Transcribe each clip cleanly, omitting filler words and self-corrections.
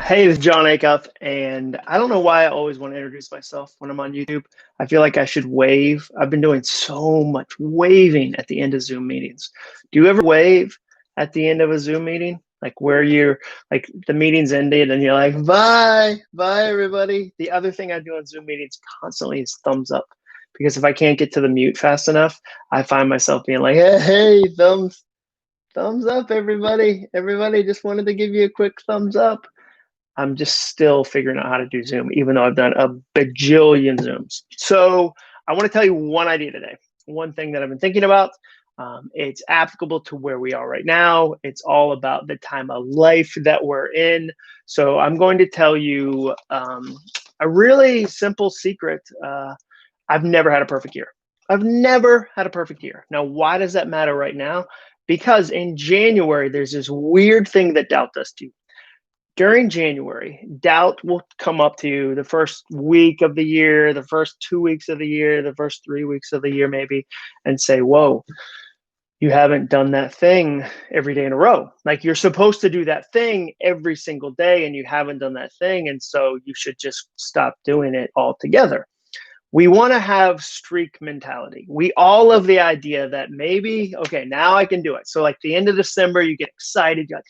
Hey, this is Jon Acuff, and I don't know why I always want to introduce myself when I'm on YouTube. I feel like I should wave. I've been doing so much waving at the end of Zoom meetings. Do you ever wave at the end of a Zoom meeting? Like where you're like the meeting's ended and you're like, bye, bye, everybody. The other thing I do on Zoom meetings constantly is thumbs up. Because if I can't get to the mute fast enough, I find myself being like, hey, thumbs up, everybody. Everybody just wanted to give you a quick thumbs up. I'm just still figuring out how to do Zoom, even though I've done a bajillion Zooms. So I want to tell you one idea today, one thing that I've been thinking about. It's applicable to where we are right now. It's all about the time of life that we're in. So I'm going to tell you a really simple secret. I've never had a perfect year. I've never had a perfect year. Now, why does that matter right now? Because in January, there's this weird thing that doubt does to you. During January, doubt will come up to you the first week of the year, the first 2 weeks of the year, the first 3 weeks of the year, maybe, and say, whoa, you haven't done that thing every day in a row. Like you're supposed to do that thing every single day and you haven't done that thing. And so you should just stop doing it altogether. We want to have streak mentality. We all love the idea that maybe, okay, now I can do it. So like the end of December, you get excited. You're like,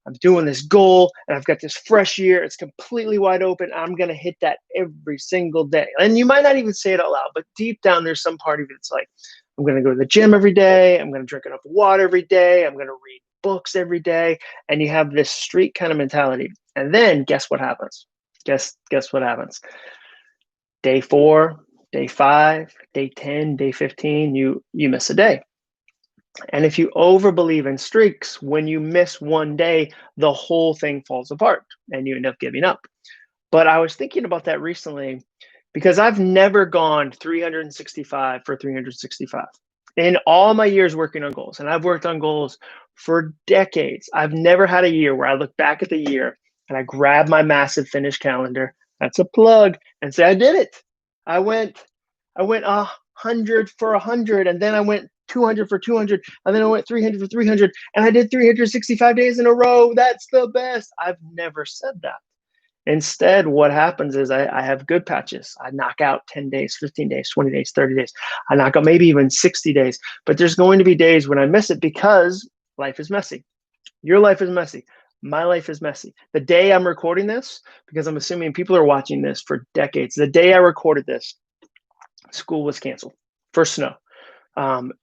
I'm doing this goal and I've got this fresh year. It's completely wide open. I'm going to hit that every single day. And you might not even say it out loud, but deep down, there's some part of it that's like, I'm going to go to the gym every day. I'm going to drink enough water every day. I'm going to read books every day. And you have this streak kind of mentality. And then guess what happens? Guess what happens? Day 4, day 5, day 10, day 15, you miss a day. And if you overbelieve in streaks, when you miss one day, the whole thing falls apart and you end up giving up. But I was thinking about that recently because I've never gone 365 for 365. In all my years working on goals, and I've worked on goals for decades, I've never had a year where I look back at the year and I grab my massive finish calendar, that's a plug, and say, I did it. I went 100 for 100, and then I went 200 for 200, and then I went 300 for 300, and I did 365 days in a row. That's the best. I've never said that. Instead, what happens is I have good patches. I knock out 10 days, 15 days, 20 days, 30 days. I knock out maybe even 60 days. But there's going to be days when I miss it because life is messy. Your life is messy. My life is messy. The day I'm recording this, because I'm assuming people are watching this for decades, the day I recorded this, school was canceled for snow.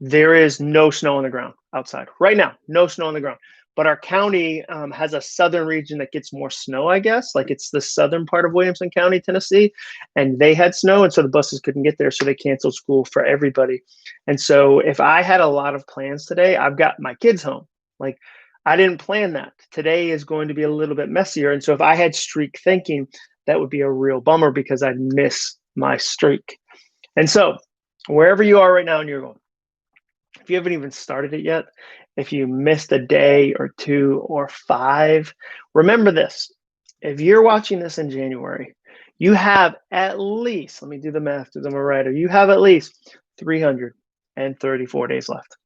There is no snow on the ground outside right now, no snow on the ground. But our county has a southern region that gets more snow, I guess. Like it's the southern part of Williamson County, Tennessee, and they had snow. And so the buses couldn't get there. So they canceled school for everybody. And so if I had a lot of plans today, I've got my kids home. Like I didn't plan that. Today is going to be a little bit messier. And so if I had streak thinking, that would be a real bummer because I'd miss my streak. And so wherever you are right now in your goal, if you haven't even started it yet, if you missed a day or 2 or 5, remember this. If you're watching this in January, you have at least, let me do the math because I'm a writer, you have at least 334 days left.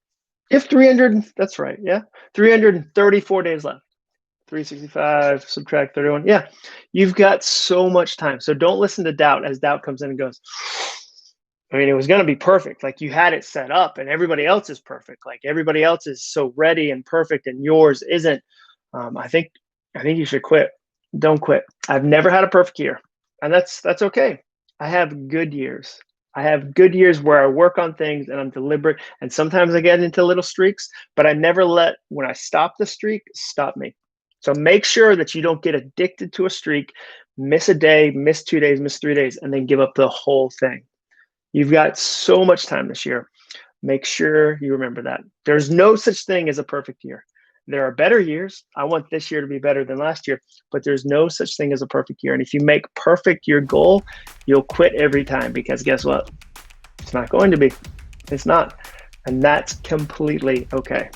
If 300, that's right, yeah, 334 days left. 365, subtract 31. Yeah, you've got so much time. So don't listen to doubt as doubt comes in and goes, I mean, it was going to be perfect. Like you had it set up and everybody else is perfect. Like everybody else is so ready and perfect and yours isn't. I think you should quit. Don't quit. I've never had a perfect year and that's okay. I have good years. I have good years where I work on things and I'm deliberate. And sometimes I get into little streaks, but I never let, when I stop the streak, stop me. So make sure that you don't get addicted to a streak, miss a day, miss 2 days, miss 3 days, and then give up the whole thing. You've got so much time this year. Make sure you remember that. There's no such thing as a perfect year. There are better years. I want this year to be better than last year, but there's no such thing as a perfect year. And if you make perfect your goal, you'll quit every time because guess what? It's not going to be. It's not. And that's completely okay.